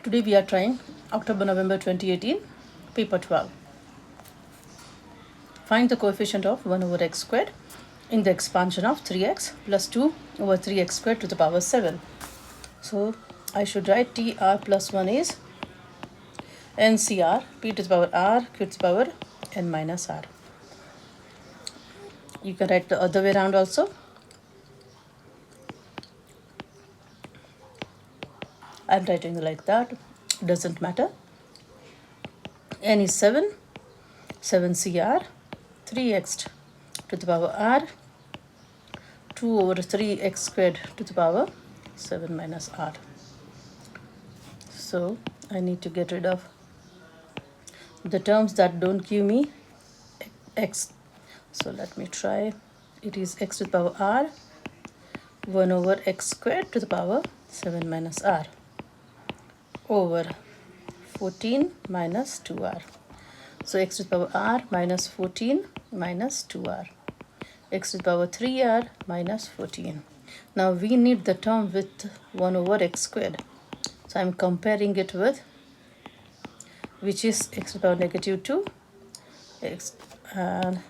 Today we are trying October-November 2018, paper 12. Find the coefficient of 1 over x squared in the expansion of 3x plus 2 over 3x squared to the power 7. So I should write TR plus 1 is NCR, P to the power R, Q to the power N minus R. You can write the other way around also. I'm writing like that, doesn't matter. N is 7, 7CR, 3x to the power R, 2 over 3x squared to the power 7 minus R. So I need to get rid of the terms that don't give me x. So let me try. It is x to the power R, 1 over x squared to the power 7 minus R over 14 minus 2R. So x to the power R minus 14 minus 2R. X to the power 3R minus 14. Now we need the term with 1 over x squared. So I'm comparing it with, which is x to the power negative 2, x to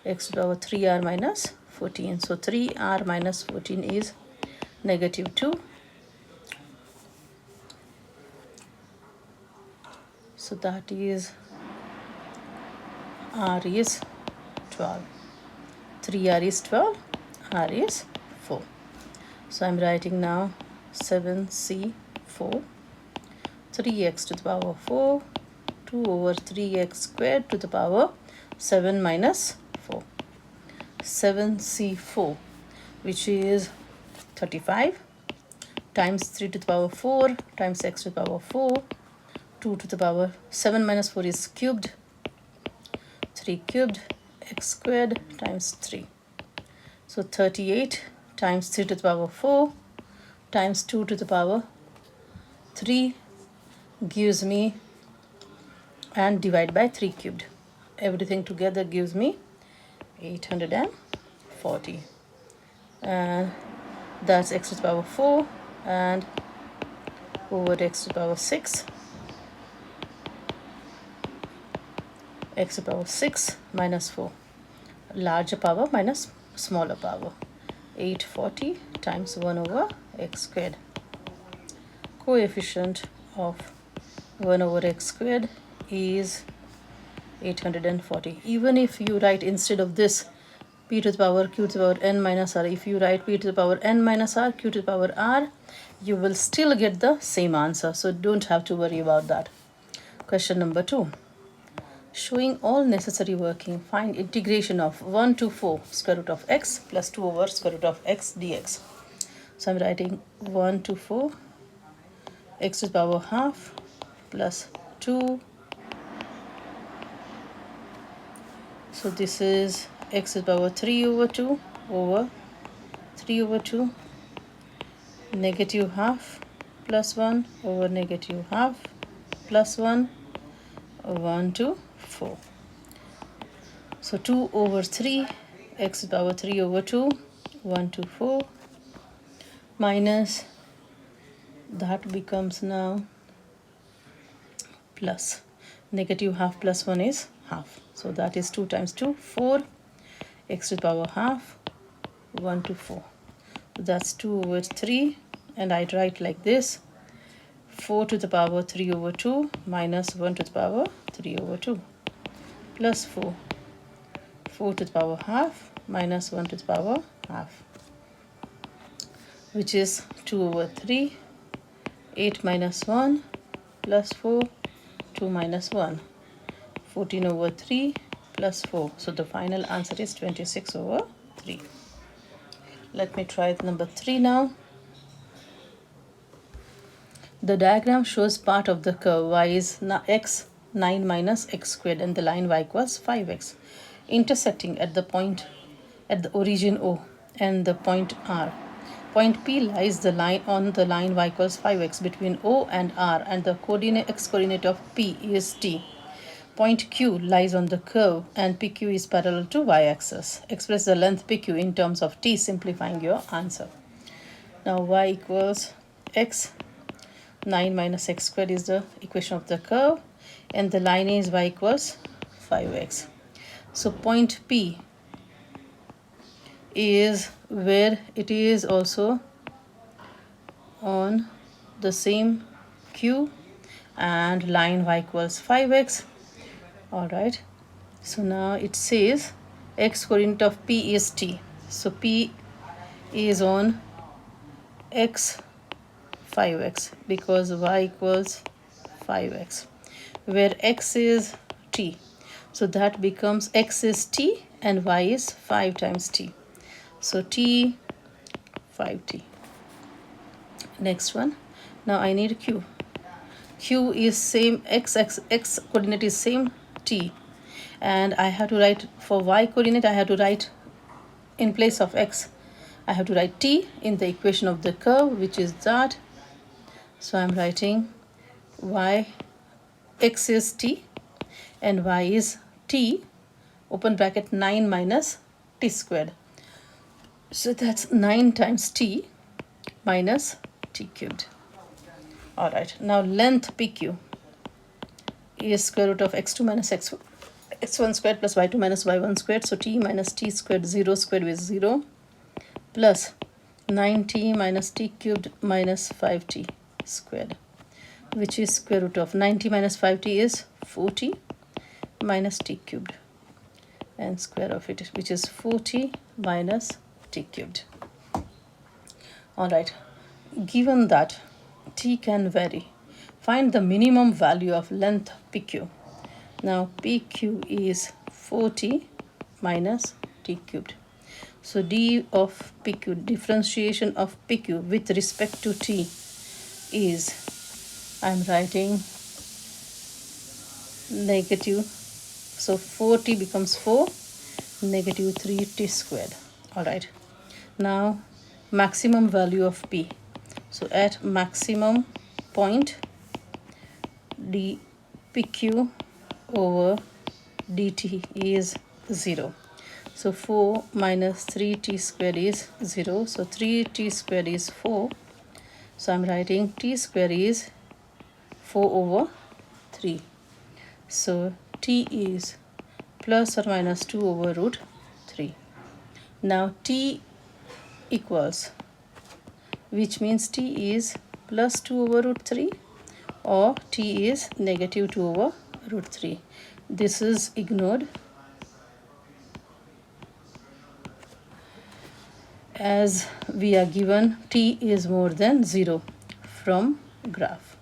the power 3R minus 14. So 3R minus 14 is negative 2. So that is R is 12. 3R is 12, R is 4. So I'm writing now 7C4, 3x to the power 4, 2 over 3x squared to the power 7 minus 4. 7C4, which is 35, times 3 to the power 4 times x to the power 4, 2 to the power 7 minus 4 is cubed, 3 cubed, x squared times 3. So 38 times 3 to the power 4 times 2 to the power 3 gives me, and divide by 3 cubed. Everything together gives me 840. And that's x to the power 4 and over x to the power 6. X to the power 6 minus 4. Larger power minus smaller power. 840 times 1 over x squared. Coefficient of 1 over x squared is 840. Even if you write instead of this p to the power q to the power n minus r, if you write p to the power n minus r, q to the power r, you will still get the same answer. So don't have to worry about that. Question number 2. Showing all necessary working, find integration of 1 to 4 square root of x plus 2 over square root of x dx. So I'm writing 1 to 4 x to the power half plus 2. So this is x to the power 3 over 2 over 3 over 2, negative half plus 1 over negative half plus 1, 1 to 4. So 2 over 3, x to the power 3 over 2, 1 to 4, minus, that becomes now plus, negative half plus 1 is half. So that is 2 times 2, 4, x to the power half, 1 to 4. So that's 2 over 3, and I write like this, 4 to the power 3 over 2 minus 1 to the power 3 over 2 plus 4. 4 to the power half minus 1 to the power half, which is 2 over 3, 8 minus 1 plus 4, 2 minus 1, 14 over 3 plus 4. So the final answer is 26 over 3. Let me try number 3 now. The diagram shows part of the curve y is x 9 minus x squared and the line y equals 5x, intersecting at the point at the origin O and the point R. Point P lies the line on the line y equals 5x between O and R, and the coordinate x coordinate of P is t. Point Q lies on the curve and PQ is parallel to y-axis. Express the length PQ in terms of t, simplifying your answer. Now y equals x 9 minus x squared is the equation of the curve, and the line is y equals 5x. So point P is where it is also on the same Q, and line y equals 5x. All right, so now it says x coordinate of P is t. So P is on x 5x because y equals 5x, where x is t. So that becomes x is t and y is 5 times t. So t 5t. Next one. Now I need q. Q is same, x coordinate is same t, and I have to write for y coordinate, I have to write in place of x, I have to write t in the equation of the curve, which is that. So I'm writing y, x is t and y is t, open bracket 9 minus t squared. So that's 9 times t minus t cubed. All right, now length PQ is square root of x2 minus x1 squared plus y2 minus y1 squared. So t minus t squared, 0 squared is 0, plus 9t minus t cubed minus 5t squared, which is square root of 90 minus 5t is 4t minus t cubed, and square of it, which is 4t minus t cubed. All right, given that t can vary, find the minimum value of length PQ. Now PQ is 4t minus t cubed. So d of PQ, differentiation of PQ with respect to t is, I'm writing negative, so 4t becomes 4, negative 3t squared. All right, now maximum value of P. So at maximum point, d PQ over dt is 0. So 4 minus 3t squared is 0. So 3t squared is 4. So I'm writing t squared is 4 over 3. So t is plus or minus 2 over root 3. Now t equals, which means t is plus 2 over root 3 or t is negative 2 over root 3. This is ignored as we are given t is more than 0 from graph.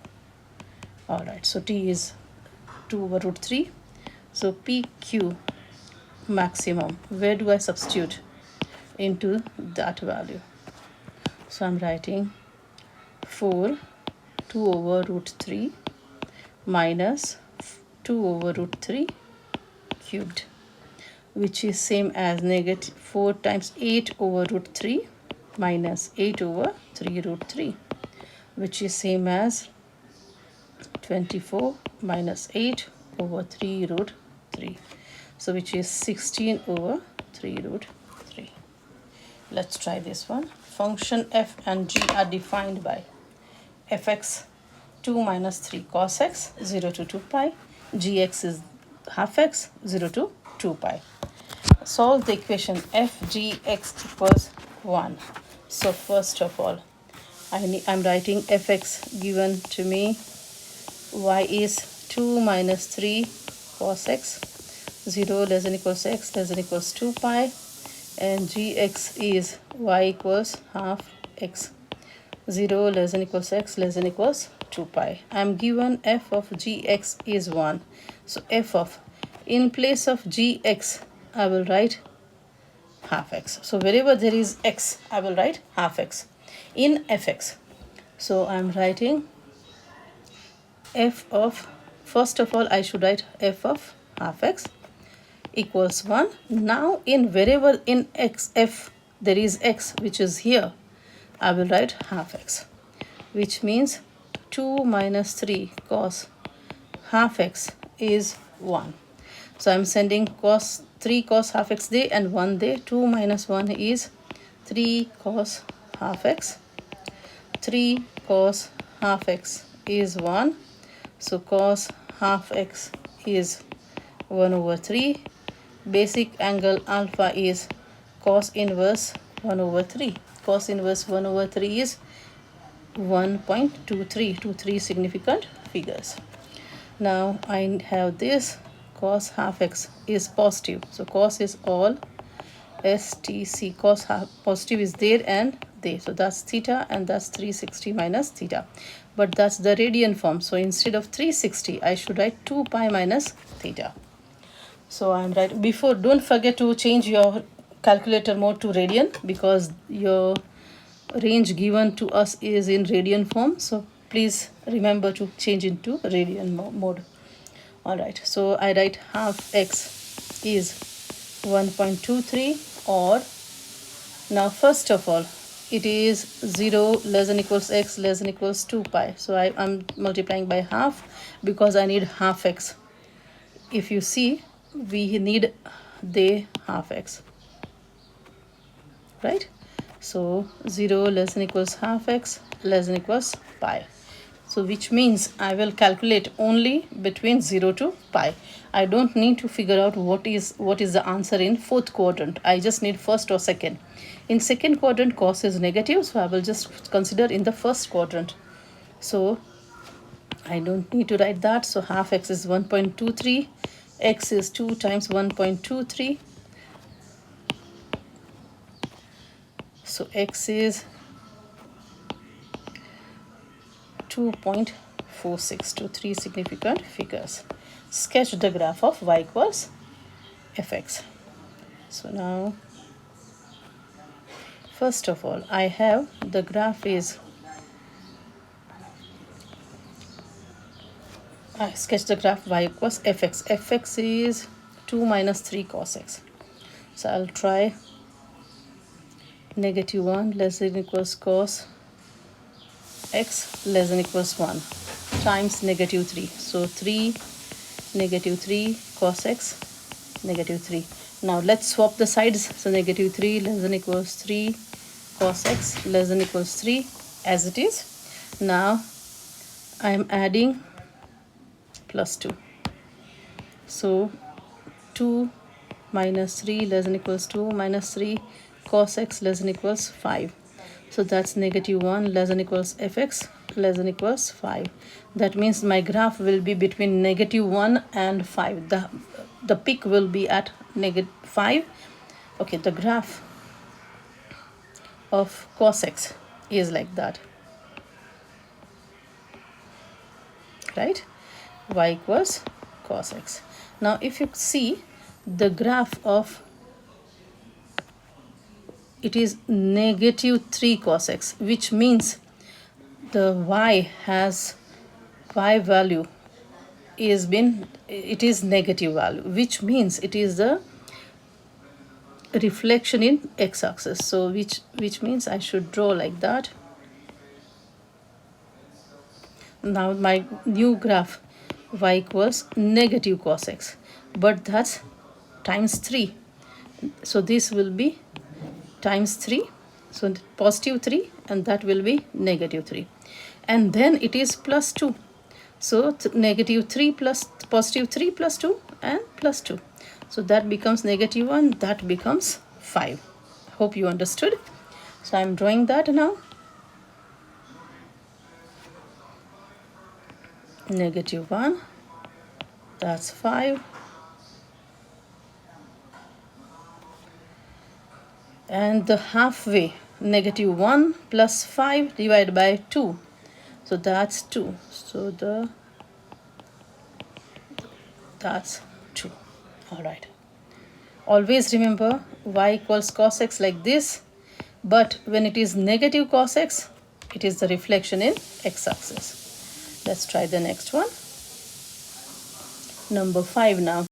All right, so t is 2 over root 3. So PQ maximum, where do I substitute into that value? So I'm writing 4 2 over root 3 minus 2 over root 3 cubed, which is same as negative 4 times 8 over root 3 minus 8 over 3 root 3, which is same as 24 minus 8 over 3 root 3. So which is 16 over 3 root 3. Let's try this one. Function f and g are defined by fx 2 minus 3 cos x 0 to 2 pi, gx is half x 0 to 2 pi. Solve the equation f gx equals 1. So first of all, I'm writing fx given to me, y is 2 minus 3 cos x 0 less than equals x less than equals 2 pi, and gx is y equals half x 0 less than equals x less than equals 2 pi. I'm given f of gx is 1. So f of, in place of gx, I will write half x. So wherever there is x, I will write half x in fx. So I'm writing f of, first of all, I should write f of half x equals 1. Now in wherever in x, f, there is x, which is here, I will write half x, which means 2 minus 3 cos half x is 1. So I'm sending cos 3 cos half x there and 1 there. 2 minus 1 is 3 cos half x. 3 cos half x is 1. So cos half x is 1 over 3. Basic angle alpha is cos inverse 1 over 3. Cos inverse 1 over 3 is 1.23 to 3 significant figures. Now I have this cos half x is positive. So cos is all STC. Cos half positive is there and there. So that's theta, and that's 360 minus theta. But that's the radian form. So instead of 360, I should write 2 pi minus theta. So I'm right. Before, don't forget to change your calculator mode to radian, because your range given to us is in radian form. So please remember to change into radian mode. All right. So I write half x is 1.23, or now first of all, it is 0 less than equals x less than equals 2 pi. So I'm multiplying by half because I need half x. If you see, we need the half x, right? So 0 less than equals half x less than equals pi. So which means I will calculate only between 0 to pi. I don't need to figure out what is the answer in fourth quadrant. I just need first or second. In second quadrant, cos is negative, so I will just consider in the first quadrant. So I don't need to write that. So half x is 1.23. X is 2 times 1.23. So x is 2.46 to 3 significant figures. Sketch the graph of y equals fx. So now, first of all, I have the graph is, I sketch the graph y equals fx. Fx is 2 minus 3 cos x. So I'll try negative 1 less than equals cos x less than equals 1 times negative 3. So 3 negative 3 cos x negative 3. Now let's swap the sides. So negative 3 less than equals 3 cos x less than equals 3 as it is. Now I am adding plus 2. So 2 minus 3 less than equals 2 minus 3 cos x less than equals 5. So that's negative 1 less than equals fx less than equals 5. That means my graph will be between negative 1 and 5. The peak will be at negative 5. Okay, the graph of cos x is like that, right? Y equals cos x. Now if you see the graph of, it is negative 3 cos x, which means the y value it is negative value, which means it is the reflection in x-axis. So which means I should draw like that. Now my new graph y equals negative cos x, but that's times 3. So this will be times 3. So positive 3, and that will be negative 3. And then it is plus 2. So negative 3 plus positive 3 plus 2 and plus 2. So that becomes negative 1, that becomes 5. Hope you understood. So I'm drawing that now. Negative 1, that's 5. And the halfway, negative 1 plus 5 divided by 2. So that's 2. So that's 2. All right. Always remember y equals cos x like this. But when it is negative cos x, it is the reflection in x-axis. Let's try the next one. Number 5 now.